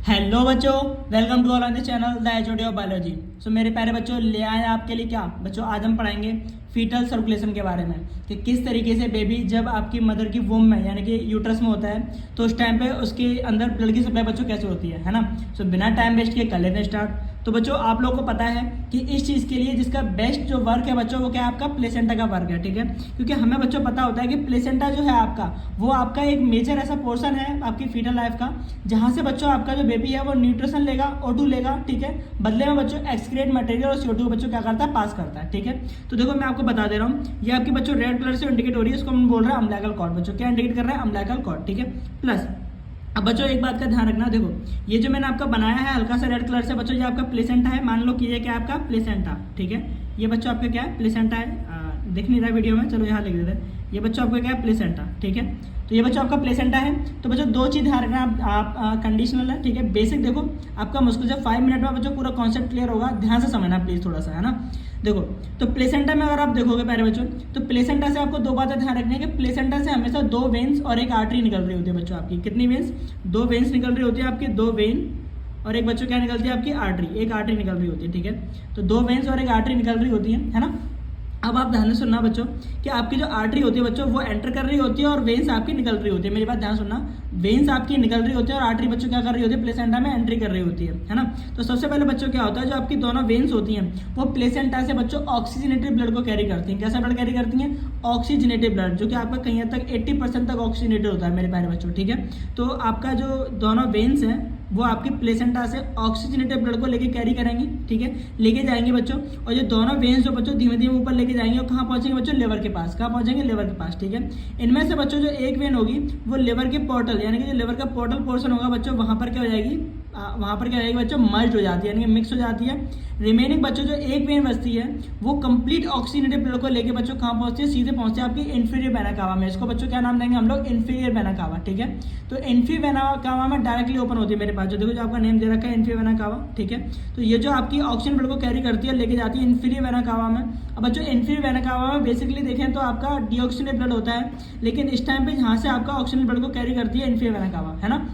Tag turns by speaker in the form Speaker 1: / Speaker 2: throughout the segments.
Speaker 1: Hello बच्चों, welcome to all on the channel the HOD of biology. So मेरे प्यारे बच्चों, ले आए आपके लिए क्या बच्चों, आज हम पढ़ाएंगे फीटल सर्कुलेशन के बारे में कि किस तरीके से बेबी जब आपकी मदर की वूम में यानी कि यूट्रस में होता है तो उस टाइम पे उसके अंदर ब्लड की सप्लाई बच्चों कैसे होती है ना। सो बिना टाइम वेस्ट किए कर लेते हैं स्टार्ट। तो बच्चों आप लोगों को पता है कि इस चीज़ के लिए जिसका बेस्ट जो वर्क है बच्चों वो क्या है, आपका प्लेसेंटा का वर्क है, ठीक है। क्योंकि हमें बच्चों पता होता है कि प्लेसेंटा जो है आपका वो आपका एक मेजर ऐसा पोर्शन है आपकी फीटल लाइफ का जहाँ से बच्चों आपका जो बेबी है वो न्यूट्रिशन लेगा, O2 लेगा, ठीक है। बदले में बच्चों एक्सक्रीट मटेरियल और CO2 बच्चों क्या करता है, पास करता है, ठीक है। तो देखो मैं आपको बता दे रहा हूँ, ये आपकी बच्चों रेड कलर से इंडिकेट हो रही है, इसको हम बोल रहे हैं अम्बिलिकल कॉर्ड। बच्चों क्या इंडिकेट कर रहा है, अम्बिलिकल कॉर्ड, ठीक है। प्लस अब बच्चों एक बात का ध्यान रखना, देखो ये जो मैंने आपका बनाया है हल्का सा रेड कलर से बच्चों, ये आपका प्लेसेंटा है। मान लो कि ये क्या है आपका प्लेसेंटा, ठीक है। ये बच्चों आपका क्या है, प्लेसेंटा है। दिख नहीं रहा वीडियो में, चलो यहाँ लिख देते हैं। ये बच्चों आपका क्या है, प्लेसेंटा, ठीक है। तो ये बच्चों आपका प्लेसेंटा है। तो बच्चों दो चीज़ ध्यान रखना, आप कंडीशनल है, ठीक है। बेसिक देखो आपका मुश्किल से 5 मिनट में बच्चों पूरा कॉन्सेप्ट क्लियर होगा, ध्यान से समझना प्लीज थोड़ा सा, है ना। देखो तो प्लेसेंटा में अगर आप देखोगे प्यारे बच्चों, तो प्लेसेंटा से आपको दो बातें ध्यान रखनी है कि प्लेसेंटा से हमेशा 2 वेन्स और एक आर्टरी निकल रही होती है बच्चों आपकी। कितनी वेन्स, 2 वेन्स निकल रही होती है आपकी, 2 वेन और एक बच्चों क्या निकलती है आपकी आर्टरी, एक आर्टरी निकल रही होती है, ठीक है। तो 2 वेन्स और एक आर्टरी निकल रही होती है ना। अब आप ध्यान से सुनना बच्चों कि आपकी जो आर्टरी होती है बच्चों वो एंटर कर रही होती है और वेन्स आपकी निकल रही होती है। मेरी बात ध्यान सुनना, वेन्स आपकी निकल रही होती है और आर्टरी बच्चों क्या कर रही होती है, प्लेसेंटा में एंट्री कर रही होती है ना। तो सबसे पहले बच्चों क्या होता है, जो आपकी दोनों वेन्स होती हैं वो प्लेसेंटा से बच्चों ऑक्सीजनेटेड ब्लड को कैरी करती हैं। कैसा ब्लड कैरी करती हैं, ऑक्सीजनेटेड ब्लड, जो कि आपका कहीं हद तक 80% तक ऑक्सीजनेटेड होता है मेरे प्यारे बच्चों, ठीक है। तो आपका जो दोनों वेन्स हैं वो आपकी प्लेसेंटा से ऑक्सीजनेटेड ब्लड को लेके कैरी करेंगी, ठीक है, लेके जाएंगे बच्चों। और ये दोनों वेन्स जो बच्चों धीमे धीमे ऊपर लेके जाएंगे और कहाँ पहुंचेंगे बच्चों, लिवर के पास। कहाँ पहुंचेंगे, लिवर के पास, ठीक है। इनमें से बच्चों जो एक वेन होगी वो लिवर के पोर्टल यानी कि जो लिवर का पोर्टल पोर्शन होगा बच्चों, वहां पर क्या हो जाएगी, वहां पर क्या हो जाएगी बच्चों, मर्ज हो जाती है यानी कि मिक्स हो जाती है। रिमेनिंग बच्चों जो एक वेन बचती है वो कंप्लीट ऑक्सीजनेटेड ब्लड को लेके बच्चों कहाँ पहुंचती है, सीधे पहुंचते हैं आपकी इंफीरियर वेना कावा में। इसको बच्चों क्या नाम देंगे हम लोग, इंफीरियर वेना कावा, ठीक है। तो इंफीरियर वेना कावा में डायरेक्टली ओपन होती है मेरे पास, जो देखो जो आपका नेम दे रखा है इंफीरियर वेना कावा, ठीक है। तो ये जो आपकी ऑक्सीजन ब्लड को कैरी करती है लेके जाती है इंफीरियर वेना कावा में। अब बच्चों इंफीरियर वेना कावा में बेसिकली देखें तो आपका डीऑक्सीजनेटेड ब्लड होता है, लेकिन इस टाइम पे जहाँ से आपका ऑक्सीजन ब्लड को कैरी करती है इंफीरियर वेना कावा, है ना।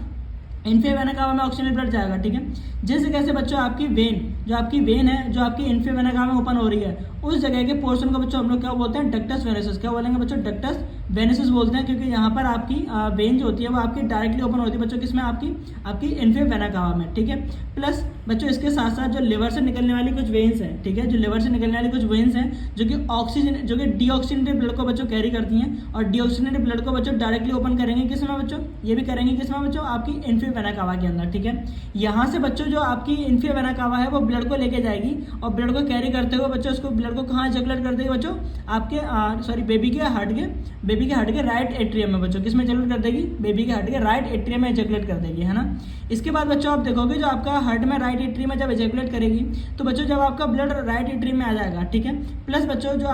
Speaker 1: इंफीरियर वेना कावा में ऑक्सीजन ब्लड जाएगा, ठीक है। जैसे कैसे बच्चों आपकी वेन, जो आपकी वेन है जो आपकी इंफीरियर वेना कावा में ओपन हो रही है, उस जगह के पोर्शन को बच्चों हम लोग क्या बोलते हैं, डक्टस वेनेसिस। क्या बोलेंगे बच्चों, डक्टस वेनेसिस बोलते हैं, क्योंकि यहाँ पर आपकी वेन जो होती है वो आपकी डायरेक्टली ओपन होती है बच्चों, किसमें, आपकी इंफीरियर वेना कावा में, ठीक है। प्लस बच्चों इसके साथ साथ जो लिवर से निकलने वाली कुछ वेन्स हैं, ठीक है, जो लिवर से निकलने वाली कुछ वेन्स हैं जो कि ऑक्सीजन, जो कि डीऑक्सीजनेटेड ब्लड को बच्चों कैरी करती हैं और डीऑक्सीजनेटेड ब्लड को बच्चों डायरेक्टली ओपन करेंगे किसमें बच्चों, ये भी करेंगे किसमें बच्चों, आपकी इंफीरियर वेना कावा के अंदर, ठीक है। यहाँ से बच्चों जो आपकी इंफीरियर वेना कावा है वो ब्लड को लेके जाएगी और ब्लड को कैरी करते हुए बच्चों उसको ब्लड को कहाँ जगलेट कर देगी बच्चों, आपके बेबी के हार्ट के राइट एट्रियम में बच्चों, किसमें जगलेट कर देगी, बेबी के हार्ट के राइट एट्रियम में जगलेट कर देगी, है ना। इसके बाद बच्चों आप देखोगे जो आपका हार्ट में राइट एट्रियम में जब एजैकुलेट करेगी तो बच्चों जब आपका ब्लड राइट एट्रियम में आ जाएगा, ठीक है। प्लस बच्चों जो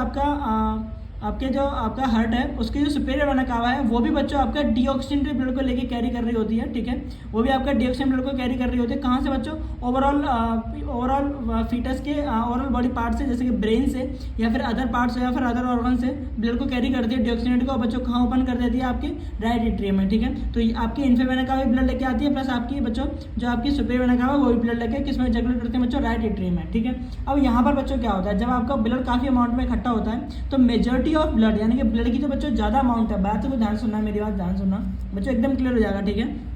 Speaker 1: आपके जो आपका हार्ट है उसकी जो सुपेरियर वेना कावा है वो भी बच्चों आपका डीऑक्सीजनेटेड ब्लड को लेके कैरी कर रही होती है, ठीक है। वो भी आपका डीऑक्सीजनेटेड ब्लड को कैरी कर रही होती है, कहाँ से बच्चों, ओवरऑल फीटस के ओवरऑल बॉडी पार्ट से, जैसे कि ब्रेन से या फिर अदर पार्ट से या फिर अदर ऑर्गन से ब्लड को कैरी करती है डीऑक्सीजनेटेड को, बच्चों कहाँ ओपन कर देती है, आपके राइट एट्रियम में, ठीक है। तो आपकी इंफीरियर वेना कावा भी ब्लड लेके आती है, प्लस आपकी बच्चों जो आपकी सुपेरियर वेना कावा वो भी ब्लड लेके किसमें जगलेट करते हैं बच्चों, राइट एट्रियम में, ठीक है। अब यहाँ पर बच्चों क्या होता है, जब आपका ब्लड काफी अमाउंट में इकट्ठा होता है तो मेजोरिटी ऑफ ब्लड यानी कि ब्लड की जो बच्चों ज्यादा अमाउंट है, बात को ध्यान सुनना, मेरी बात ध्यान सुनना बच्चों, एकदम क्लियर हो जाएगा, ठीक है।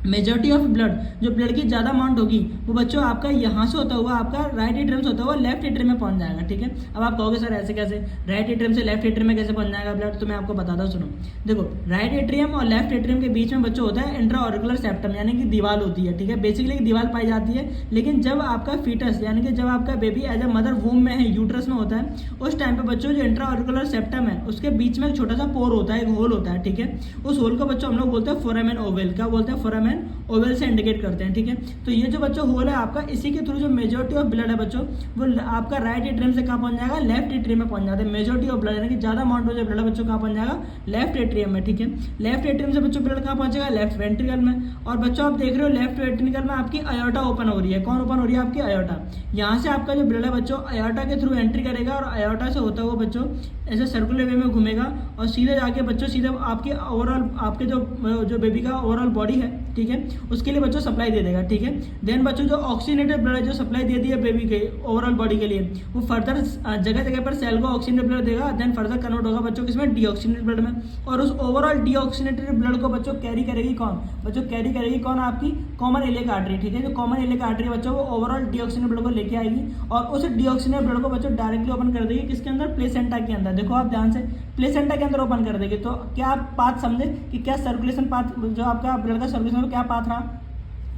Speaker 1: मेजॉरिटी ऑफ ब्लड, जो ब्लड की ज्यादा अमाउंट होगी वो बच्चों आपका यहाँ से होता हुआ आपका राइट एट्रियम से होता हुआ लेफ्ट एट्रियम में पहुंच जाएगा, ठीक है। अब आप कहोगे सर ऐसे कैसे, राइट एट्रियम से लेफ्ट एट्रियम में कैसे पहुंच जाएगा ब्लड, तो मैं आपको बताता हूँ, सुनो। देखो राइट एट्रियम और लेफ्ट एट्रियम के बीच में बच्चों होता है इंट्राऑरिकुलर सेप्टम यानी कि दीवार होती है, ठीक है। बेसिकली एक दीवार पाई जाती है, लेकिन जब आपका फीटस यानी कि जब आपका बेबी एज अ मदर वूम में है, यूट्रस में होता है, उस टाइम पे बच्चों जो इंट्राऑरिकुलर सेप्टम है उसके बीच में एक छोटा सा पोर होता है, एक होल होता है, ठीक है। उस होल को बच्चों हम लोग बोलते हैं फोरामेन ओवल। क्या बोलते हैं, फोरामेन ओवल से इंडिकेट करते हैं, ठीक है। तो ये जो बच्चों होल है आपका, इसी के थ्रू जो मेजॉरिटी ऑफ ब्लड है बच्चों वो आपका राइट एट्रियम से कहाँ पहुंच जाएगा, लेफ्ट एट्रियम में पहुंच जाता है। मेजॉरिटी ऑफ ब्लड यानी कि ज्यादा अमाउंट जो ब्लड है बच्चों कहाँ पहुंच जाएगा, लेफ्ट एट्रियम में, ठीक है। लेफ्ट एट्रियम से बच्चों ब्लड कहाँ पहुंचेगा, लेफ्ट वेंट्रिकल में। और बच्चों आप देख रहे हो लेफ्ट वेंट्रिकल में आपकी अयोर्टा ओपन हो रही है, कौन ओपन हो रही है, आपकी अयोर्टा। यहाँ से आपका जो ब्लड है बच्चों अयोर्टा के थ्रू एंट्री करेगा और अयोर्टा से होता हुआ बच्चों ऐसे सर्कुलर वे में घूमेगा और सीधे जाके बच्चों सीधे आपके ओवरऑल आपके जो बेबी का ओवरऑल बॉडी है, ठीक है, उसके लिए बच्चों सप्लाई दे देगा, ठीक है। देन बच्चों जो ऑक्सीजनेटेड ब्लड है जो सप्लाई दे दी है बेबी के ओवरऑल बॉडी के लिए, वो फर्दर जगह जगह पर सेल को ऑक्सीजनेटेड ब्लड देगा, देन फर्दर कन्वर्ट होगा बच्चों किसमें, डीऑक्सीजनेटेड ब्लड में। और उस ओवरऑल डीऑक्सीजनेटेड ब्लड को बच्चों कैरी करेगी कौन, बच्चों कैरी करेगी कौन, आपकी कॉमन इलियक आर्टरी, ठीक है। जो कॉमन इलियक आर्टरी बच्चों वो ओवरऑल डीऑक्सीजनेटेड ब्लड को लेके आएगी और उस डीऑक्सीजनेटेड ब्लड को बच्चों डायरेक्टली ओपन कर देगी किसके अंदर, प्लेसेंटा के अंदर। देखो आप ध्यान से, प्लेसेंटा के अंदर ओपन कर देगी। तो क्या आप पाथ समझे कि क्या सर्कुलेशन पाथ जो आपका ब्लड का सर्कुलेशन का क्या पाथ रहा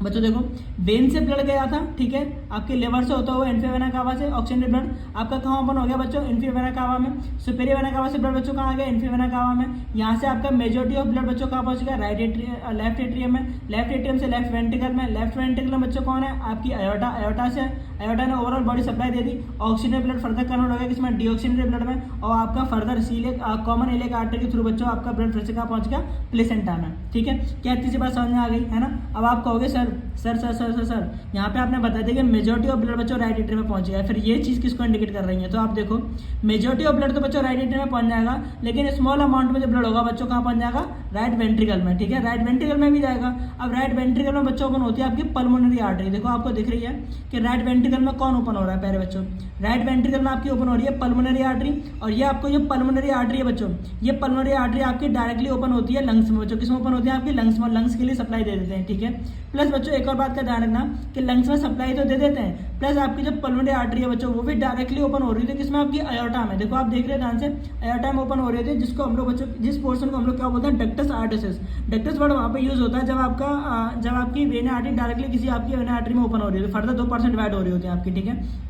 Speaker 1: बच्चों। देखो वेन से ब्लड गया था, ठीक है, आपके लिवर से होता हुआ इंफीरियर वेना कावा से ऑक्सीजनेटेड ब्लड आपका कहाँ ओपन हो गया बच्चों, इंफीरियर वेना कावा में। सुपीरियर वेना कावा से ब्लड बच्चों कहाँ आ गया, इंफीरियर वेना कावा में। यहाँ से आपका मेजॉरिटी ऑफ ब्लड बच्चों कहाँ पहुंच गया, लेफ्ट एट्रियम में, लेफ्ट एट्रियम से लेफ्ट वेंट्रिकल में, लेफ्ट वेंट्रिकल में बच्चों कौन है, आपकी आयोटा, आयोटा से आयोटा ने ओवरऑल बॉडी सप्लाई दे दी, ऑक्सीजनेटेड ब्लड फर्दर कन्वर्ट हो गया किसमें, डीऑक्सीजनेटेड ब्लड में। और आपका फर्दर इसीलिए कॉमन इलियक आर्टरी के थ्रू बच्चों आपका ब्लड फिर से कहाँ पहुंच गया, प्लेसेंटा में, ठीक है। क्या इतनी सी बात समझ में आ गई है ना। अब आप कहोगे sir sir sir sir sir sir यहाँ पे आपने बता दिया कि मेजॉरिटी ऑफ ब्लड बच्चों राइट एट्रियम में पहुंच गया, फिर ये चीज़ किसको इंडिकेट कर रही है। तो आप देखो मेजॉरिटी ऑफ ब्लड तो बच्चों राइट एट्रियम में पहुंच जाएगा, लेकिन स्मॉल अमाउंट में जो ब्लड होगा बच्चों कहाँ पहुंच जाएगा, राइट वेंट्रिकल में, ठीक है, राइट वेंट्रिकल में भी जाएगा। अब राइट वेंट्रिकल में बच्चों ओपन होती है आपकी पल्मोनरी आर्टरी। देखो आपको दिख रही है कि राइट वेंट्रिकल में कौन ओपन हो रहा है प्यारे बच्चों, राइट वेंट्रिकल में आपकी ओपन हो रही है पल्मोनरी आर्टरी। और ये आपको ये पल्मोनरी आर्टरी है बच्चों, ये पल्मोनरी आर्टरी आपकी डायरेक्टली ओपन होती है लंग्स में बच्चों, किसमें ओपन होती है आपकी लंग्स में, लंग्स के लिए सप्लाई दे देते हैं, ठीक है। प्लस बच्चों एक और बात का ध्यान रखना कि लंग्स में सप्लाई तो दे देते हैं, प्लस आपकी जो पल्मोनरी आर्टरी है बच्चों वो भी डायरेक्टली ओपन हो रही थी किसमें, आपकी आयोटा में। देखो आप देख रहे हैं ध्यान से, आयोटा में ओपन हो रही थी, जिसको हम लोग बच्चों जिस पोर्शन को हम लोग क्या बोलते हैं, डक्टस आर्टरिस। डक्टस वर्ड वहाँ पे यूज होता है जब आपकी वेना आर्टरी डायरेक्टली किसी आपकी वेना आर्टरी में ओपन हो रही है, फर्दर 2% डिवाइड हो रही होती है आपकी, ठीक है,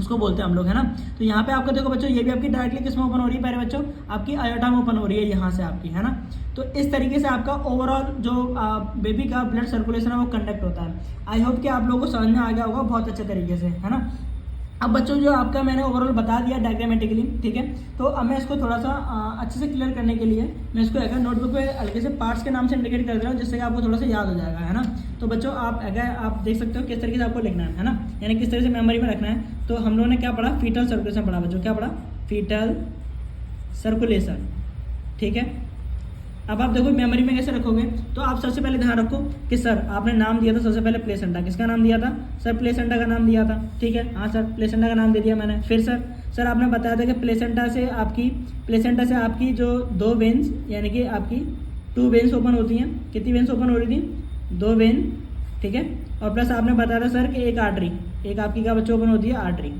Speaker 1: उसको बोलते हैं हम लोग, है ना। तो यहाँ पे आपको देखो बच्चों ये भी आपकी डायरेक्टली किसमें ओपन हो रही है प्यारे बच्चों, आपकी आयोटा में ओपन हो रही है यहाँ से आपकी, है ना। तो इस तरीके से आपका ओवरऑल जो बेबी का ब्लड सर्कुलेशन है वो कंडक्ट होता है। आई होप कि आप लोगों को समझ में आ गया होगा बहुत अच्छे तरीके से, है ना। अब बच्चों जो आपका मैंने ओवरऑल बता दिया डायग्रामेटिकली, ठीक है। तो अब मैं इसको थोड़ा सा अच्छे से क्लियर करने के लिए मैं इसको अगर नोटबुक पे हल्के से पार्ट्स के नाम से इंडिकेट कर दे रहा हूँ, जिससे कि आपको थोड़ा सा याद हो जाएगा, है ना। तो बच्चों आप अगर आप देख सकते हो किस तरीके से आपको लिखना है ना, यानी किस तरह से मेमोरी में रखना है। तो हम लोगों ने क्या पढ़ा, फीटल सर्कुलेशन पढ़ा बच्चों, क्या पढ़ा, फीटल सर्कुलेशन, ठीक है। अब आप देखो मेमोरी में कैसे रखोगे, तो आप सबसे पहले ध्यान रखो कि सर आपने नाम दिया था सबसे पहले प्लेसेंटा, किसका नाम दिया था सर, प्लेसेंटा का नाम दिया था, ठीक है, हाँ सर प्लेसेंटा का नाम दे दिया मैंने। फिर सर आपने बताया था कि प्लेसेंटा से आपकी जो 2 वेन्स यानी कि आपकी 2 वेन्स ओपन होती हैं, कितनी वेन्स ओपन हो रही थी, 2 वेन, ठीक है। और प्लस आपने बताया था सर कि एक आर्टरी, एक आपकी क्या बच्चों ओपन होती है, आर्टरी,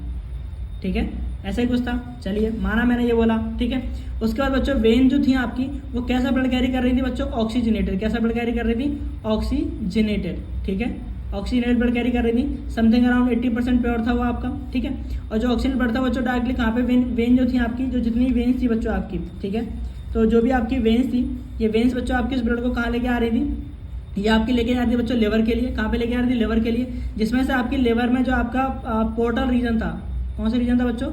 Speaker 1: ठीक है, ऐसा ही कुछ था। चलिए माना मैंने ये बोला, ठीक है। उसके बाद बच्चों वेन जो थी आपकी वो कैसा ब्लड कैरी कर रही थी बच्चों, ऑक्सीजनेटेड, कैसा ब्लड कैरी कर रही थी, ऑक्सीजनेटेड, ठीक है, ऑक्सीजनेटेड ब्लड कैरी कर रही थी, समथिंग अराउंड 80% प्योर था वो आपका, ठीक है। और जो ऑक्सीजन ब्लड था बच्चों डायरेक्टली कहाँ पे, वेन जो थी आपकी, जो जितनी वेन्स थी बच्चों आपकी, ठीक है, तो जो भी आपकी वेन्स थी, ये वेन्स बच्चों आपकी इस ब्लड को कहाँ लेके आ रही थी, ये आपकी लेके जा रही थी बच्चों लिवर के लिए। कहाँ पे लेके आ रही थी, लिवर के लिए, जिसमें से आपकी लिवर में जो आपका पोर्टल रीजन था, कौन सा रीजन था बच्चों,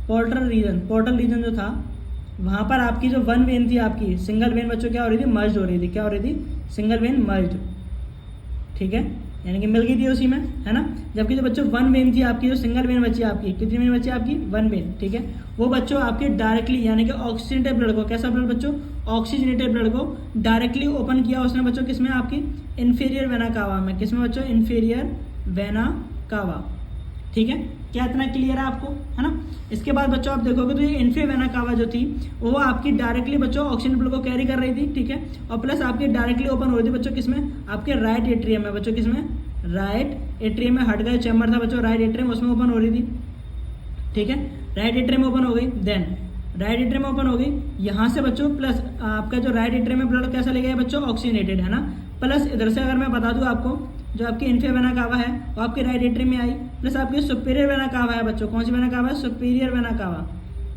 Speaker 1: पोर्टल रीजन जो था, वहाँ पर आपकी जो 1 वेन थी आपकी सिंगल वेन बच्चों क्या हो रही थी, मर्ज हो रही थी, क्या हो रही थी, सिंगल वेन मर्ज, ठीक है, यानी कि मिल गई थी उसी में, है ना। जबकि जो बच्चों 1 वेन थी आपकी, जो सिंगल वेन बची आपकी, कितनी वेन बची आपकी, 1 वेन, ठीक है, वो बच्चों आपके डायरेक्टली यानी कि ऑक्सीजनेटेड ब्लड को, कैसा ब्लड बच्चों, ऑक्सीजनेटेड ब्लड को डायरेक्टली ओपन किया उसने बच्चों किसमें, आपकी इंफीरियर वेना कावा में, किसमें बच्चों, इंफीरियर वेना कावा, ठीक है। क्या इतना क्लियर है आपको, है ना। इसके बाद बच्चों आप देखोगे तो ये इंफीरियर वेना कावा जो थी वो आपकी डायरेक्टली बच्चों ऑक्सीजन ब्लड को कैरी कर रही थी, ठीक है। और प्लस आपकी डायरेक्टली ओपन हो रही थी बच्चों किसमें, आपके राइट एट्रियम में बच्चों, किसमें, राइट एट्रियम में, हट गए चैम्बर था बच्चों राइट एट्रियम, उसमें ओपन हो रही थी, ठीक है, राइट एट्रियम में ओपन हो गई। देन राइट एट्रियम में ओपन हो गई, यहाँ से बच्चों प्लस आपका जो राइट एट्रियम में ब्लड कैसा ले गया बच्चों, ऑक्सीजनेटेड, है ना। प्लस इधर से अगर मैं बता दूं आपको, जो आपकी इंफीरियर वेना कावा है वो आपके राइट एट्रियम में आई, प्लस आपकी सुपीरियर वेना कावा है बच्चों, कौन सी वेना कावा है, सुपीरियर वेना कावा।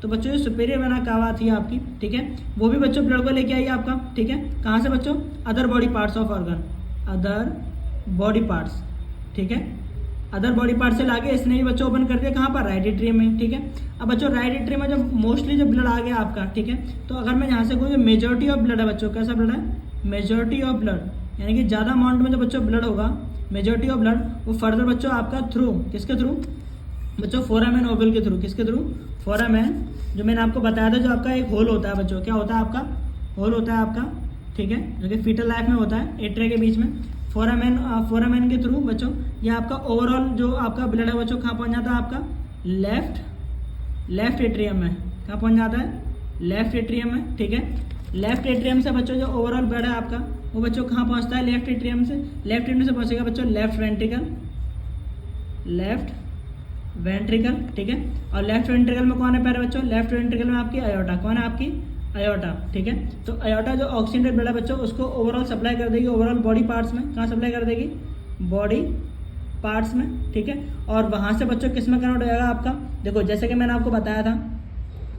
Speaker 1: तो बच्चों ये सुपीरियर वेना कावा थी आपकी, ठीक है, वो भी बच्चों ब्लड को लेके आई आपका, ठीक है, कहाँ से बच्चों, other body parts of organ, other body parts, ठीक है, अदर बॉडी पार्ट से लाके इसने भी बच्चों ओपन कर दिया कहाँ पर, राइट एट्रियम में, ठीक है। अब बच्चों राइट एट्रियम में जब मोस्टली जो ब्लड आ गया आपका, ठीक है, तो अगर मैं यहाँ से कोई मेजॉरिटी ऑफ ब्लड है बच्चों, कैसा ब्लड है, मेजॉरिटी ऑफ ब्लड, यानी कि ज़्यादा अमाउंट में जो बच्चों ब्लड होगा, मेजॉरिटी ऑफ ब्लड, वो फर्दर बच्चों आपका थ्रू, किसके थ्रू बच्चों, फोरामेन ओवल के थ्रू, किसके थ्रू, फोरामेन, जो मैंने आपको बताया था जो आपका एक होल होता है बच्चों, क्या होता है आपका, होल होता है आपका, ठीक है, जो कि फीटल लाइफ में होता है एट्रिया के बीच में, फोरामेन के थ्रू बच्चों ये आपका ओवरऑल जो आपका ब्लड है बच्चों कहाँ पहुँच जाता है, आपका लेफ्ट एट्रियम में। कहाँ पहुँच जाता है, लेफ्ट एट्रियम में, ठीक है। लेफ्ट एट्रियम से बच्चों जो ओवरऑल ब्लड है आपका वो बच्चों कहाँ पहुँचता है, लेफ्ट एट्रियम से पहुँचेगा बच्चों लेफ्ट वेंट्रिकल, ठीक है। और लेफ्ट वेंट्रिकल में कौन है प्यारे बच्चों, लेफ्ट वेंट्रिकल में आपकी अयोर्टा। कौन है आपकी, अयोर्टा, ठीक है। तो अयोर्टा जो ऑक्सीजनेटेड ब्लड है बच्चों उसको ओवरऑल सप्लाई कर देगी ओवरऑल बॉडी पार्ट्स में। कहाँ सप्लाई कर देगी, बॉडी पार्ट्स में, ठीक है। और वहाँ से बच्चों किस में कन्वर्ट हो जाएगा आपका, देखो जैसे कि मैंने आपको बताया था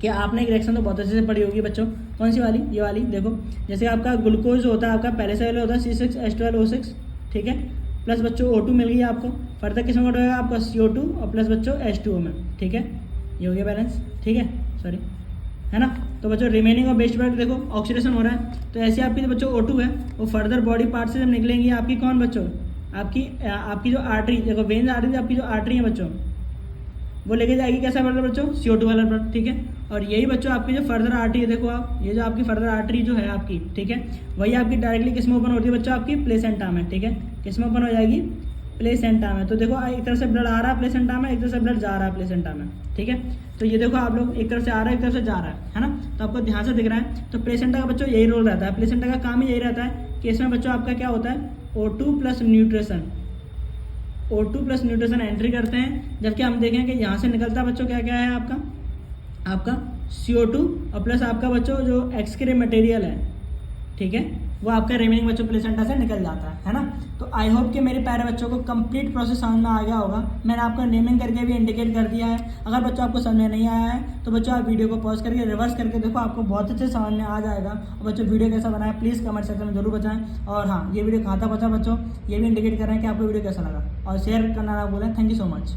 Speaker 1: कि आपने एक रिएक्शन तो बहुत अच्छे से पढ़ी होगी बच्चों, कौन सी वाली, ये वाली। देखो जैसे आपका ग्लूकोज होता है, आपका पहले से पहले होता है C6H12O6, ठीक है, प्लस बच्चों O2 मिल गई आपको। फर्दर किस में कन्वर्ट होगा आपका CO2 और प्लस बच्चों H2O में, ठीक है। ये हो गया बैलेंस, ठीक है, सॉरी, है ना। तो बच्चों रिमेनिंग और बेस्ट प्रोडक्ट देखो ऑक्सीडेशन हो रहा है। तो ऐसे आपकी जो बच्चों O2 है वो फर्दर बॉडी पार्ट से जब निकलेंगी आपकी कौन बच्चों, आपकी जो आर्टरी, देखो वेन्स आर्टरी, आपकी जो आर्टरी है बच्चों वो लेके जाएगी कैसा ब्लड बच्चों, CO2 वाला ब्लड, ठीक है। और यही बच्चों आपकी जो फर्दर आर्टरी है, देखो आप ये जो आपकी फर्दर आर्टरी जो है आपकी, ठीक है, वही आपकी डायरेक्टली किस में ओपन होती है बच्चों, आपकी प्लेसेंटा में, ठीक है। किस में ओपन हो जाएगी, प्लेसेंटा में। तो देखो एक तरफ से ब्लड आ रहा है प्लेसेंटा में, एक तरफ से ब्लड जा रहा है प्लेसेंटा में, ठीक है। तो ये देखो आप लोग एक तरफ से आ रहा है एक तरफ से जा रहा है ना। तो आपको ध्यान से दिख रहा है। तो प्लेसेंटा का बच्चों यही रोल रहता है, प्लेसेंटा का काम ही यही रहता है कि इसमें बच्चों आपका क्या होता है, O2 प्लस न्यूट्रिशन एंट्री करते हैं। जबकि हम देखें कि यहाँ से निकलता बच्चों क्या क्या है आपका CO2 और प्लस आपका बच्चों जो एक्सक्रे मटेरियल है, ठीक है, वो आपका रिमेनिंग बच्चों प्लेसेंटा से निकल जाता है ना। तो आई होप कि मेरे प्यारे बच्चों को कंप्लीट प्रोसेस समझ में आ गया होगा। मैंने आपको नेमिंग करके भी इंडिकेट कर दिया है। अगर बच्चों आपको समझ में नहीं आया है तो बच्चों आप वीडियो को पॉज करके रिवर्स करके देखो, आपको बहुत अच्छे समझ में आ जाएगा। और बच्चों वीडियो कैसा बना है प्लीज़ कमेंट सेक्शन में जरूर बताएं। और हाँ, ये वीडियो कहाँ था बच्चों ये भी इंडिकेट कर रहे हैं कि आपको वीडियो कैसा लगा, और शेयर करना ना भूलें। Thank you so much.